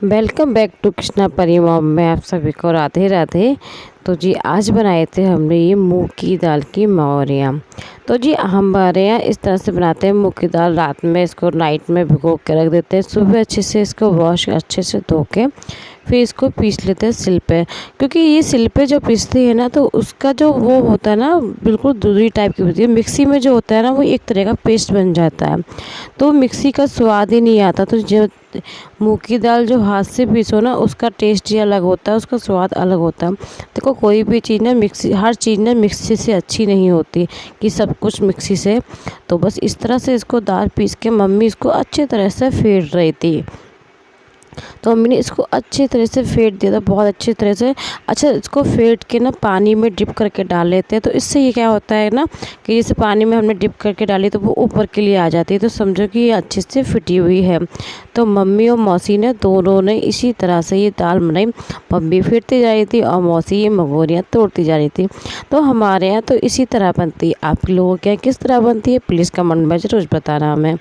Welcome back to Krishna परी mom में आप सभी को राधे राधे। तो जी आज बनाए थे हमने ये मूंग की दाल की महौरियाँ। तो जी हमारे यहाँ इस तरह से बनाते हैं। मूंग की दाल रात में इसको नाइट में भिगो के रख देते हैं, सुबह अच्छे से इसको वॉश अच्छे से धो के फिर इसको पीस लेते हैं सिल पे। क्योंकि ये सिल पे जो पीसती है ना तो उसका जो वो होता है ना बिल्कुल दूसरी टाइप की होती है। मिक्सी में जो होता है ना वो एक तरह का पेस्ट बन जाता है, तो मिक्सी का स्वाद ही नहीं आता। तो जो मूंग की दाल जो हाथ से पीसो ना उसका टेस्ट ही अलग होता है, उसका स्वाद अलग होता है। देखो कोई भी चीज़ ना मिक्सी, हर चीज़ ना मिक्सी से अच्छी नहीं होती कि सब कुछ मिक्सी से। तो बस इस तरह से इसको दाल पीस के मम्मी इसको अच्छी तरह से फेंट रही थी। तो मम्मी ने इसको अच्छी तरह से फेंट दिया था, बहुत अच्छी तरह से। अच्छा इसको फेंट के ना पानी में डिप करके डाल लेते हैं। तो इससे ये क्या होता है ना कि जैसे पानी में हमने डिप करके डाली तो वो ऊपर के लिए आ जाती है, तो समझो कि ये अच्छे से फिटी हुई है। तो मम्मी और मौसी ने दोनों ने इसी तरह से ये दाल बनाई। मम्मी फेंटती जा रही थी और मौसी ये मंगोरियाँ तोड़ती जा रही थी। तो हमारे यहाँ तो इसी तरह बनती है। आप लोगों के यहाँ किस तरह बनती है प्लीज़ कमेंट में ज़रूर बताना हमें।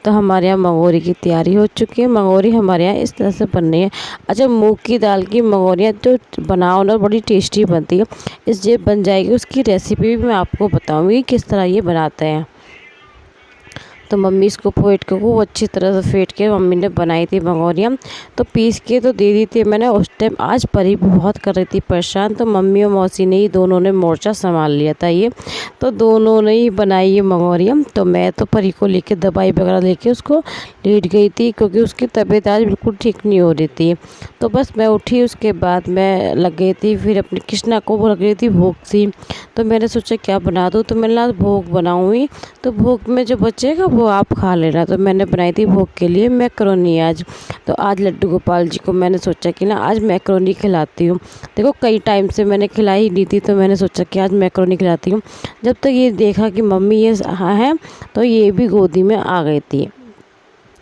तो हमारे यहाँ मंगोरी की तैयारी हो चुकी है। मंगोरी हमारे यहाँ इस तरह से बन रही है। अच्छा मूंग की दाल की मंगोरियाँ जो बनाओ ना बड़ी टेस्टी बनती है। इस जे बन जाएगी उसकी रेसिपी भी मैं आपको बताऊँगी किस तरह ये बनाते हैं। तो मम्मी इसको फेंट के वो अच्छी तरह से फेंट के मम्मी ने बनाई थी मंगोरियाँ। तो पीस के तो दे दी थी मैंने उस टाइम। आज परी भी बहुत कर रही थी परेशान, तो मम्मी और मौसी ने ही दोनों ने मोर्चा संभाल लिया था ये। तो दोनों ने ही बनाई ये मंगोरियाँ। तो मैं तो परी को लेके दवाई वगैरह लेके उसको लेट गई थी क्योंकि उसकी तबीयत आज बिल्कुल ठीक नहीं हो रही थी। तो बस मैं उठी उसके बाद मैं लग गई थी, फिर अपनी कृष्णा को वो लग रही थी भूख सी। तो मैंने सोचा क्या बना दूँ, तो मैंने आज भोग बनाऊँगी। तो भोग में जो बचेगा वो आप खा लेना। तो मैंने बनाई थी भोग के लिए मैक्रोनी आज। तो आज लड्डू गोपाल जी को मैंने सोचा कि ना आज मैक्रोनी खिलाती हूँ। देखो कई टाइम से मैंने खिलाई ही नहीं थी, तो मैंने सोचा कि आज मैक्रोनी खिलाती हूँ। जब तक ये देखा कि मम्मी ये है तो ये भी गोदी में आ गई थी।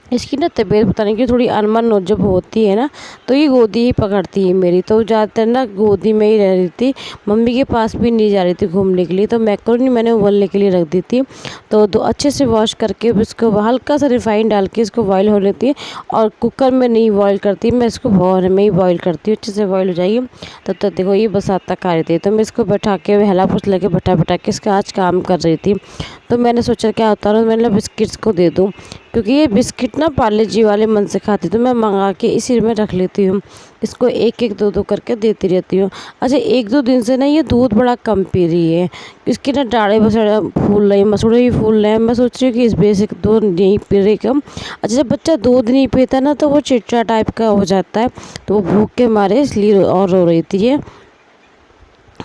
इसकी ना तबीयत पता नहीं कि थोड़ी अनमन जब होती है ना तो ये गोदी ही पकड़ती है मेरी। तो ज़्यादातर ना गोदी में ही रह रही थी, मम्मी के पास भी नहीं जा रही थी घूमने के लिए। तो मैक्रोनी मैंने उबलने के लिए रख दी थी। तो दो अच्छे से वॉश करके इसको हल्का सा रिफाइंड डाल के इसको बॉयल हो लेती है। और कुकर में नहीं बॉयल करती, मैं इसको भगोने में ही बॉयल करती हूँ। अच्छे से बॉयल हो जाएगी तब तक देखो ये बसाता खा रही थी। तो मैं इसको बैठा के हला पुछ लेके बैठा बैठा के इसका आज काम कर रही थी। तो मैंने सोचा क्या होता है मैंने बिस्किट्स को दे दूँ, क्योंकि ये बिस्किट ना पार्ले जी वाले मन से खाती, तो मैं मंगा के इसी में रख लेती हूँ। इसको एक एक दो दो करके देती रहती हूँ। अच्छा एक दो दिन से ना ये दूध बड़ा कम पी रही है, इसके ना डाढ़े बसड़े फूल रहे हैं, मसूड़े भी फूल रहे हैं। मैं सोच रही हूँ कि इस वजह से दूध नहीं पी रही कम। अच्छा जब बच्चा दूध नहीं पीता ना तो वो चिड़चिड़ा टाइप का हो जाता है, तो वो भूख के मारे इसलिए और रो रही थी ये।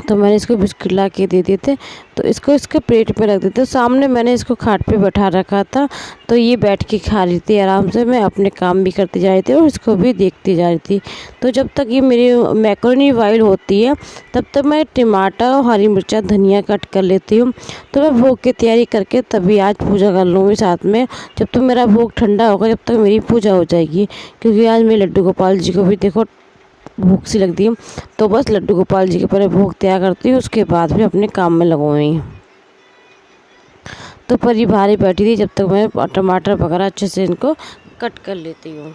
तो मैंने इसको बिस्किट ला के दे दिए थे। तो इसको इसके प्लेट पे रख देते। सामने मैंने इसको खाट पे बैठा रखा था, तो ये बैठ के खा रही थी आराम से। मैं अपने काम भी करती जा रही थी और इसको भी देखती जा रही थी। तो जब तक ये मेरी मैक्रोनी बॉयल होती है तब तक मैं टमाटर और हरी मिर्चा धनिया कट कर लेती हूँ। तो मैं भोग की तैयारी करके तभी आज पूजा कर लूँगी साथ में। जब तक मेरा भोग ठंडा होगा जब तक मेरी पूजा हो जाएगी, क्योंकि आज मेरे लड्डू गोपाल जी को भी देखो भूख सी लगती है। तो बस लड्डू गोपाल जी के पहले भोग तैयार करती हूँ, उसके बाद फिर अपने काम में लगूँगी। तो परी भारी बैठी थी जब तक मैं टमाटर वगैरह अच्छे से इनको कट कर लेती हूँ।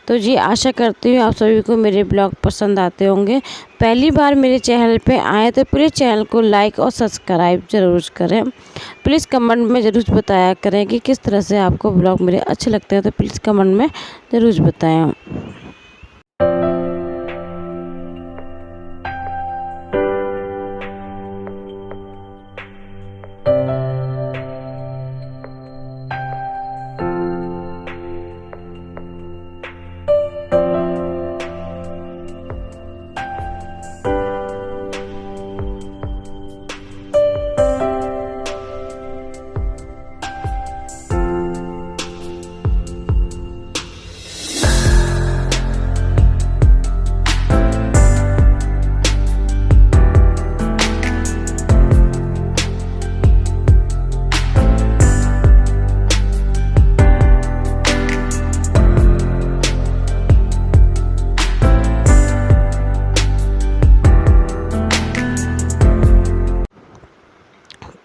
तो जी आशा करती हूँ आप सभी को मेरे ब्लॉग पसंद आते होंगे। पहली बार मेरे चैनल पे आए तो प्लीज़ चैनल को लाइक और सब्सक्राइब ज़रूर करें। प्लीज़ कमेंट में ज़रूर बताया करें कि किस तरह से आपको ब्लॉग मेरे अच्छे लगते हैं। तो प्लीज़ कमेंट में ज़रूर बताएँ।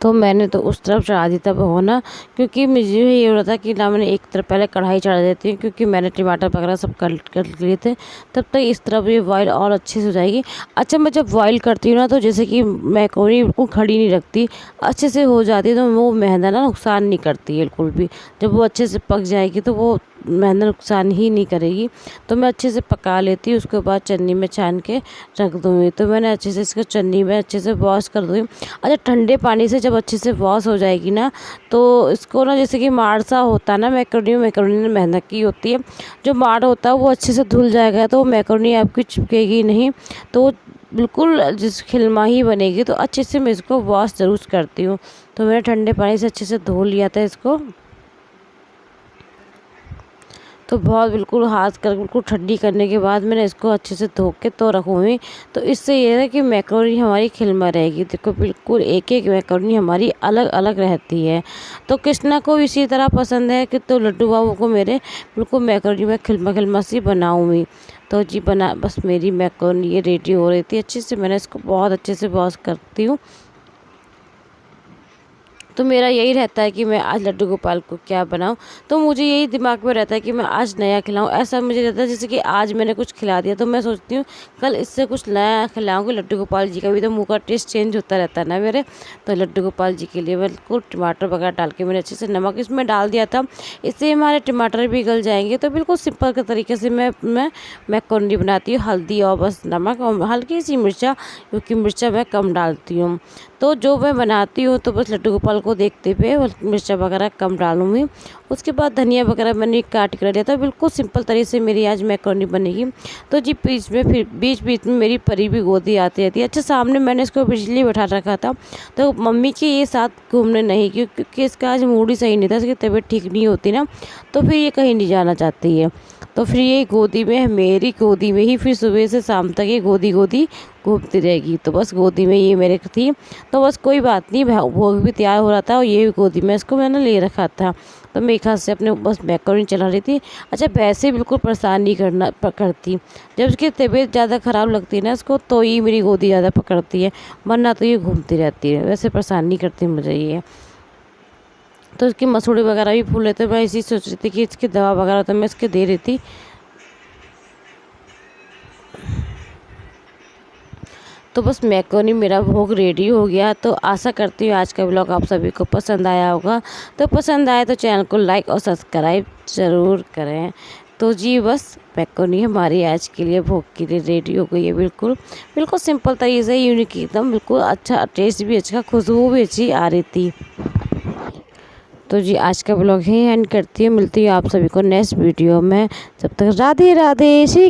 तो मैंने तो उस तरफ चढ़ा दी था भगोना, क्योंकि मुझे ये हो रहा था कि ना मैंने एक तरफ पहले कढ़ाई चढ़ा देती हूँ, क्योंकि मैंने टमाटर वगैरह सब कट कर लिए थे। तब तक इस तरफ ये बॉयल और अच्छे से हो जाएगी। अच्छा, मैं जब बॉयल करती हूँ ना, तो जैसे कि मैक्रोनी बिल्कुल खड़ी नहीं रखती, अच्छे से हो जाती है, तो वो मैदा ना नुकसान नहीं करती है बिल्कुल भी। जब वो अच्छे से पक जाएगी तो वो मैदा नुकसान ही नहीं करेगी। तो मैं अच्छे से पका लेती हूँ, उसके बाद चन्नी में छान के रख दूँगी। तो मैंने अच्छे से इसको चन्नी में अच्छे से वॉश कर दूँगी। अच्छा, ठंडे पानी से जब अच्छे से वॉश हो जाएगी ना, तो इसको ना जैसे कि माड़ सा होता है ना मैक्रोनी में मेहनत की होती है, जो माड़ होता है वो अच्छे से धुल जाएगा, तो मैक्रोनी आपकी चिपकेगी नहीं, तो बिल्कुल जिस खिलमा ही बनेगी। तो अच्छे से मैं इसको वॉश ज़रूर करती हूँ। तो मैंने ठंडे पानी से अच्छे से धो लिया था इसको, तो बहुत बिल्कुल हाथ कर बिल्कुल ठंडी करने के बाद मैंने इसको अच्छे से धो के तो रखूँगी। तो इससे ये है कि मैक्रोनी हमारी खिलमा रहेगी। देखो बिल्कुल एक एक मैक्रोनी हमारी अलग अलग रहती है। तो कृष्णा को इसी तरह पसंद है कि तो लड्डू बाबू को मेरे बिल्कुल मैक्रोनी में खिलमा खिलमा सी बनाऊँगी। तो जी बना बस मेरी मैक्रोनी ये रेडी हो रही थी अच्छे से। मैंने इसको बहुत अच्छे से वॉश करती हूँ। तो मेरा यही रहता है कि मैं आज लड्डू गोपाल को क्या बनाऊँ। तो मुझे यही दिमाग में रहता है कि मैं आज नया खिलाऊँ। ऐसा मुझे रहता है जैसे कि आज मैंने कुछ खिला दिया, तो मैं सोचती हूँ कल इससे कुछ नया खिलाऊँगी लड्डू गोपाल जी का भी। तो मुँह का टेस्ट चेंज होता रहता है ना मेरे। तो लड्डू गोपाल जी के लिए बिल्कुल टमाटर वगैरह डाल के मैंने अच्छे से नमक इसमें डाल दिया था, इससे हमारे टमाटर भी गल जाएंगे। तो बिल्कुल सिंपल के तरीके से मैं मैक्रोनी बनाती हूँ। हल्दी और बस नमक और हल्की सी मिर्चा, क्योंकि मिर्चा मैं कम डालती हूँ। तो जो मैं बनाती हूँ तो बस लड्डू गोपाल को देखते हुए मिर्चा वगैरह कम डालूँगी। उसके बाद धनिया वगैरह मैंने काट कर लिया था। बिल्कुल सिंपल तरीके से मेरी आज मैक्रोनी बनेगी। तो जी बीच बीच में मेरी परी भी गोदी आती रहती है। अच्छा, सामने मैंने इसको बिजली बैठा रखा था, तो मम्मी के ये साथ घूमने नहीं, क्योंकि इसका आज मूड ही सही नहीं था, इसकी तबीयत ठीक नहीं होती ना, तो फिर ये कहीं नहीं जाना चाहती है। तो फिर ये गोदी में, मेरी गोदी में ही फिर सुबह से शाम तक ये गोदी गोदी घूमती रहेगी। तो बस गोदी में ये मेरे थी। तो बस कोई बात नहीं, भोग भी तैयार हो रहा था और ये भी गोदी में इसको मैंने ले रखा था। तो मैं एक हाथ से अपने बस मैक्रोनी चला रही थी। अच्छा, वैसे बिल्कुल परेशान नहीं करती। जब उसकी तबीयत ज़्यादा ख़राब लगती है ना इसको, तो ये मेरी गोदी ज़्यादा पकड़ती है, वरना तो ये घूमती रहती है। वैसे परेशान नहीं करती मुझे ये। तो इसकी मसूड़े वगैरह भी फूल लेते, मैं इसी सोच रही थी कि इसकी दवा वगैरह तो मैं इसके दे रही थी। तो बस मैक्रोनी मेरा भोग रेडी हो गया। तो आशा करती हूँ आज का ब्लॉग आप सभी को पसंद आया होगा। तो पसंद आए तो चैनल को लाइक और सब्सक्राइब ज़रूर करें। तो जी बस मैक्रोनी हमारी आज के लिए भोग के लिए रेडी हो गई है। बिल्कुल बिल्कुल सिंपल तरीके से, यूनिक एकदम, बिल्कुल अच्छा, टेस्ट भी अच्छा, खुशबू भी अच्छी आ रही थी। तो जी आज का ब्लॉग ही एंड करती हूँ। मिलती हूँ आप सभी को नेक्स्ट वीडियो में। जब तक राधे राधे, श्री